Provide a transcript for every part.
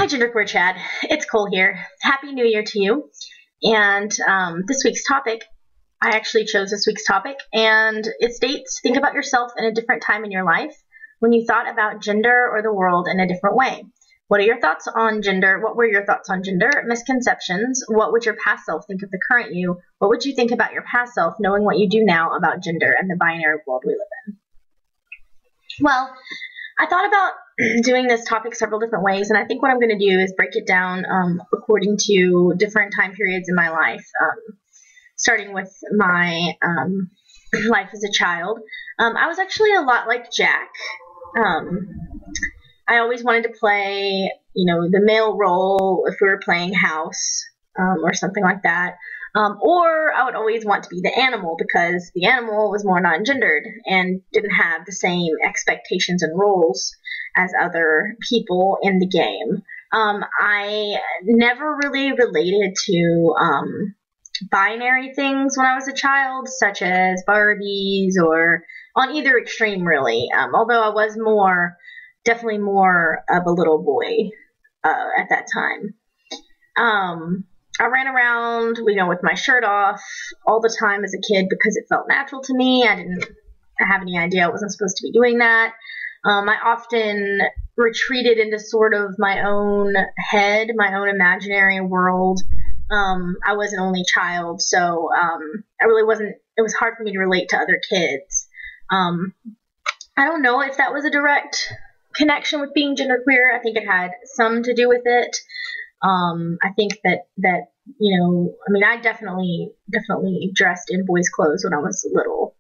Genderqueer Chad, it's Cole here. Happy New Year to you. And this week's topic, I actually chose this week's topic, and it states, think about yourself in a different time in your life when you thought about gender or the world in a different way. What are your thoughts on gender? What were your thoughts on gender? Misconceptions. What would your past self think of the current you? What would you think about your past self knowing what you do now about gender and the binary world we live in? Well, I thought about doing this topic several different ways, and I think what I'm going to do is break it down according to different time periods in my life, starting with my life as a child. I was actually a lot like Jack. I always wanted to play, the male role if we were playing house or something like that. Or I would always want to be the animal because the animal was more non-gendered and didn't have the same expectations and roles as other people in the game. I never really related to binary things when I was a child, such as Barbies or on either extreme, really. Although I was definitely more of a little boy at that time. I ran around, with my shirt off all the time as a kid because it felt natural to me. I didn't have any idea I wasn't supposed to be doing that. I often retreated into sort of my own head, my own imaginary world. I was an only child, so it was hard for me to relate to other kids. I don't know if that was a direct connection with being genderqueer. I think it had some to do with it. I think that I definitely dressed in boys' clothes when I was little,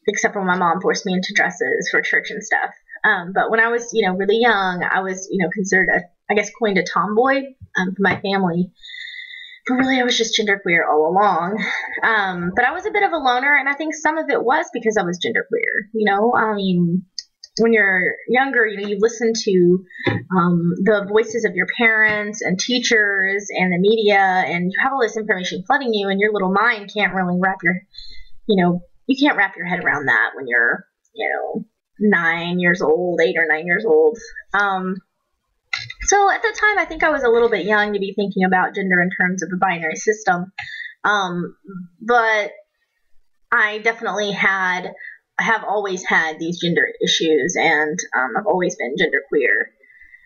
except when my mom forced me into dresses for church and stuff. But when I was, really young, I was, considered coined a tomboy for my family. But really, I was just genderqueer all along. But I was a bit of a loner, and I think some of it was because I was genderqueer. When you're younger, you listen to the voices of your parents and teachers and the media, and you have all this information flooding you, and your little mind can't really you can't wrap your head around that when you're, 9 years old, 8 or 9 years old. So at the time, I think I was a little bit young to be thinking about gender in terms of a binary system. But I definitely have always had these gender issues, and I've always been genderqueer.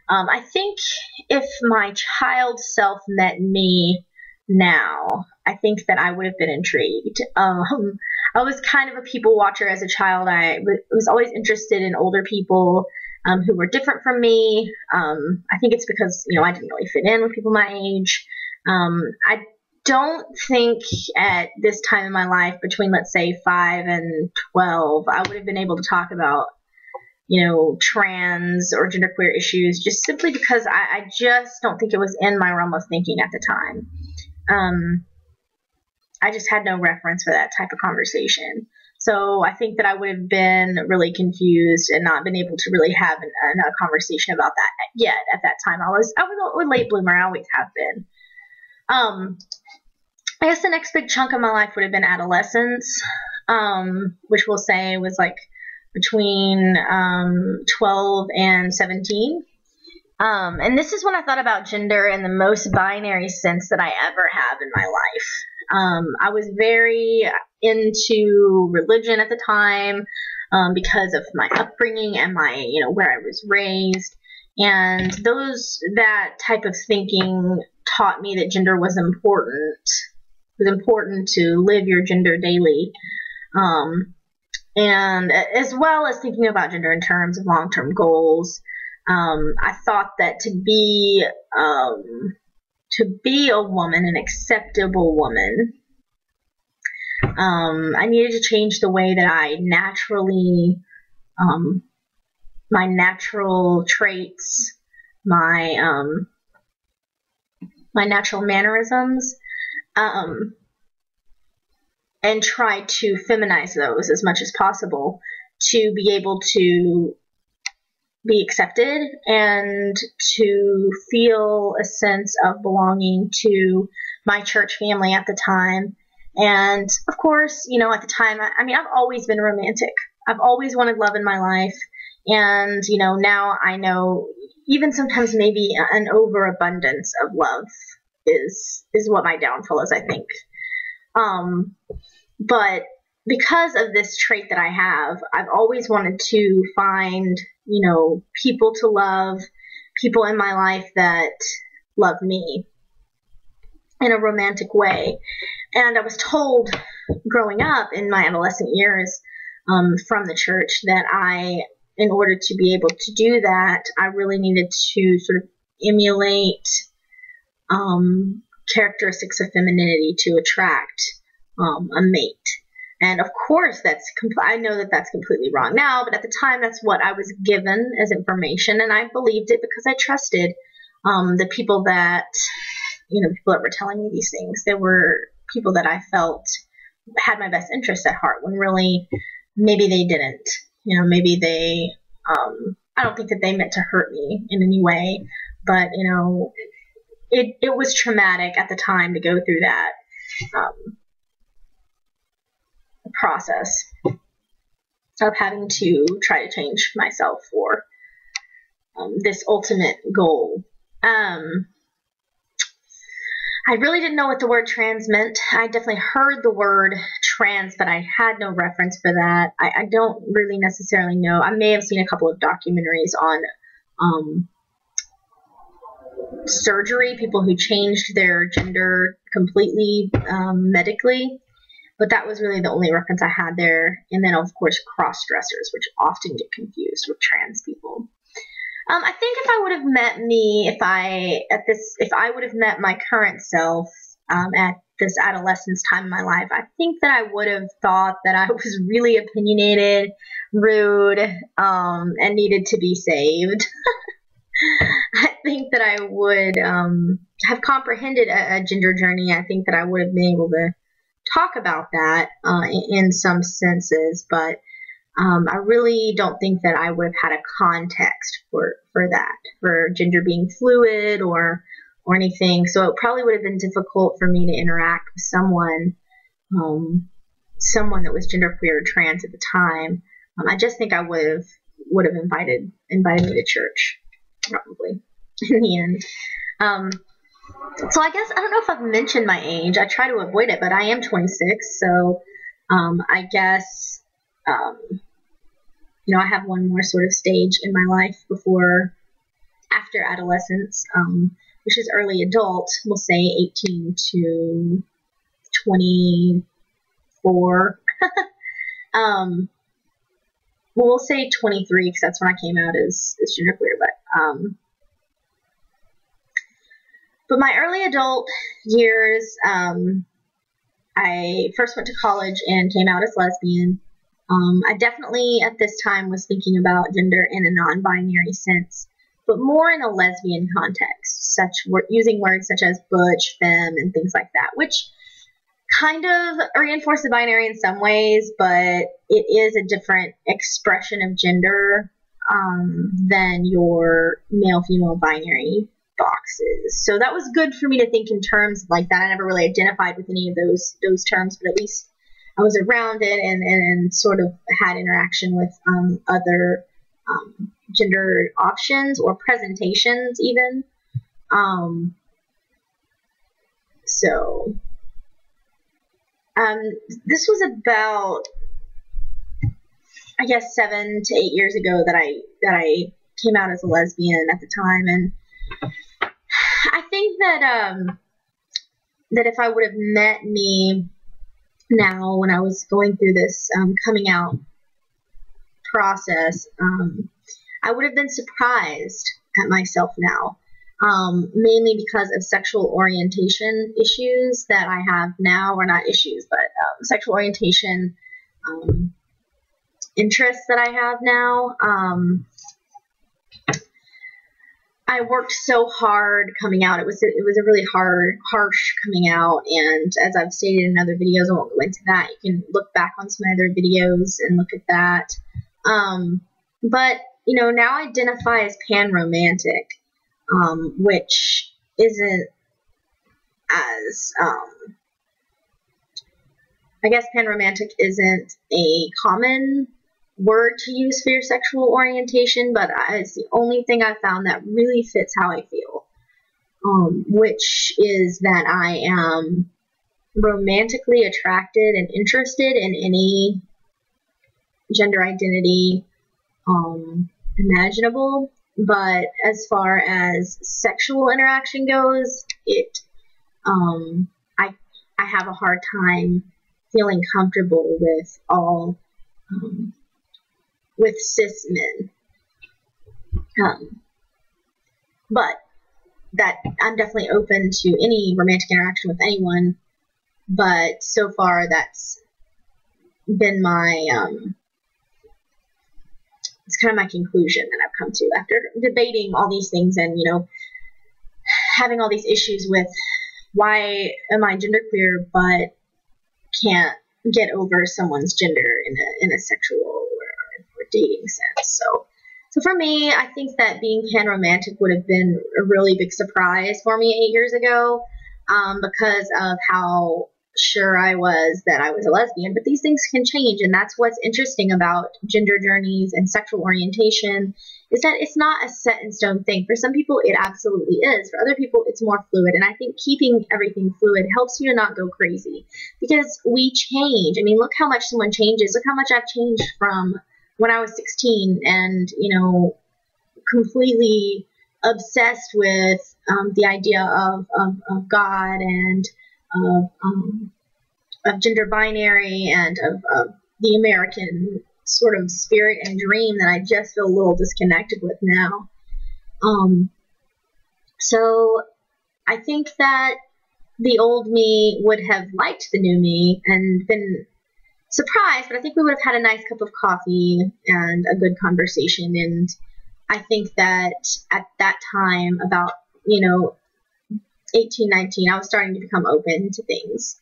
I think if my child self met me now, I think that I would have been intrigued. I was kind of a people watcher as a child. I was always interested in older people who were different from me. I think it's because, I didn't really fit in with people my age. I don't think at this time in my life, between let's say 5 and 12, I would have been able to talk about, trans or genderqueer issues, just simply because I just don't think it was in my realm of thinking at the time. I just had no reference for that type of conversation. So I think that I would have been really confused and not been able to really have a conversation about that yet at that time. I was a late bloomer. I always have been. I guess the next big chunk of my life would have been adolescence, which we'll say was like between 12 and 17. And this is when I thought about gender in the most binary sense that I ever have in my life. I was very into religion at the time because of my upbringing and my, where I was raised. And that type of thinking taught me that gender was important. It was important to live your gender daily. And as well as thinking about gender in terms of long-term goals, I thought that to be a woman, an acceptable woman, I needed to change the way that I naturally, my natural traits, my natural mannerisms, and try to feminize those as much as possible to be able to be accepted and to feel a sense of belonging to my church family at the time. And of course, at the time, I've always been romantic. I've always wanted love in my life. And, now I know, even sometimes maybe an overabundance of love is what my downfall is, I think. But because of this trait that I have, I've always wanted to find, people to love, people in my life that love me in a romantic way. And I was told growing up in my adolescent years from the church that in order to be able to do that, I really needed to sort of emulate characteristics of femininity to attract a mate. And of course, I know that that's completely wrong now, but at the time, that's what I was given as information, and I believed it because I trusted the people that, people that were telling me these things. They were people that I felt had my best interest at heart, when really maybe they didn't. Maybe they, I don't think that they meant to hurt me in any way, but, it was traumatic at the time to go through that process of having to try to change myself for this ultimate goal. I really didn't know what the word trans meant. I definitely heard the word trans, but I had no reference for that. I don't really necessarily know. I may have seen a couple of documentaries on surgery, people who changed their gender completely medically, but that was really the only reference I had there. And then, of course, cross-dressers, which often get confused with trans people. I think if I would have met me, if I would have met my current self at this adolescence time in my life, I think that I would have thought that I was really opinionated, rude, and needed to be saved. I think that I would have comprehended a gender journey. I think that I would have been able to talk about that in some senses, but I really don't think that I would have had a context for that, for gender being fluid or anything. So it probably would have been difficult for me to interact with someone that was genderqueer or trans at the time. I just think I would have invited me to church, probably, in the end. So I guess, I don't know if I've mentioned my age. I try to avoid it, but I am 26, so I guess, I have one more sort of stage in my life after adolescence, which is early adult. We'll say 18 to 24. We'll say 23 because that's when I came out as genderqueer. But my early adult years, I first went to college and came out as lesbian. I definitely at this time was thinking about gender in a non-binary sense, but more in a lesbian context, using words such as butch, femme, and things like that, which kind of reinforce the binary in some ways, but it is a different expression of gender than your male-female binary boxes. So that was good for me to think in terms like that. I never really identified with any of those terms, but at least I was around it and sort of had interaction with other gender options or presentations even. This was about, I guess, 7 to 8 years ago that I came out as a lesbian at the time, and I think that if I would have met me now when I was going through this coming out process, I would have been surprised at myself now, mainly because of sexual orientation issues that I have now, or not issues, but sexual orientation interests that I have now. I worked so hard coming out. It was a really harsh coming out, and as I've stated in other videos, I won't go into that. You can look back on some other videos and look at that. But now I identify as pan-romantic, which isn't as I guess pan-romantic isn't a common word to use for your sexual orientation, but it's the only thing I found that really fits how I feel, which is that I am romantically attracted and interested in any gender identity imaginable, but as far as sexual interaction goes, I have a hard time feeling comfortable with all with cis men, but that I'm definitely open to any romantic interaction with anyone. But so far, that's been my it's kind of my conclusion that I've come to after debating all these things and, you know, having all these issues with why am I genderqueer but can't get over someone's gender in a sexual or dating sense. So for me, I think that being panromantic would have been a really big surprise for me 8 years ago, because of how sure I was that I was a lesbian. But these things can change, and that's what's interesting about gender journeys and sexual orientation, is that it's not a set in stone thing. For some people, it absolutely is. For other people, it's more fluid. And I think keeping everything fluid helps you to not go crazy, because we change. I mean, look how much someone changes. Look how much I've changed from when I was 16 and, you know, completely obsessed with the idea of God and of gender binary and of the American sort of spirit and dream that I just feel a little disconnected with now. So I think that the old me would have liked the new me and been surprised, but I think we would have had a nice cup of coffee and a good conversation. And I think that at that time, about, 18, 19, I was starting to become open to things.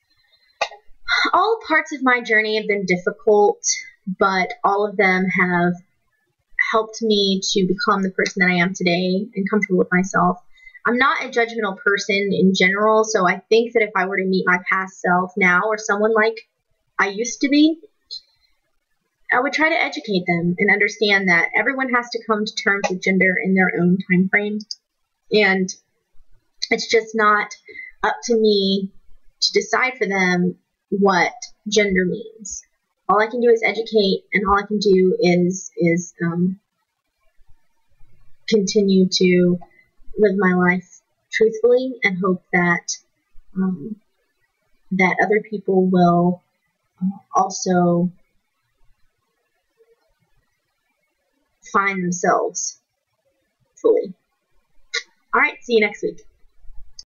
All parts of my journey have been difficult, but all of them have helped me to become the person that I am today and comfortable with myself. I'm not a judgmental person in general, so I think that if I were to meet my past self now, or someone like I used to be, I would try to educate them and understand that everyone has to come to terms with gender in their own time frame. And it's just not up to me to decide for them what gender means. All I can do is educate, and all I can do is continue to live my life truthfully and hope that that other people will also find themselves fully. All right, see you next week.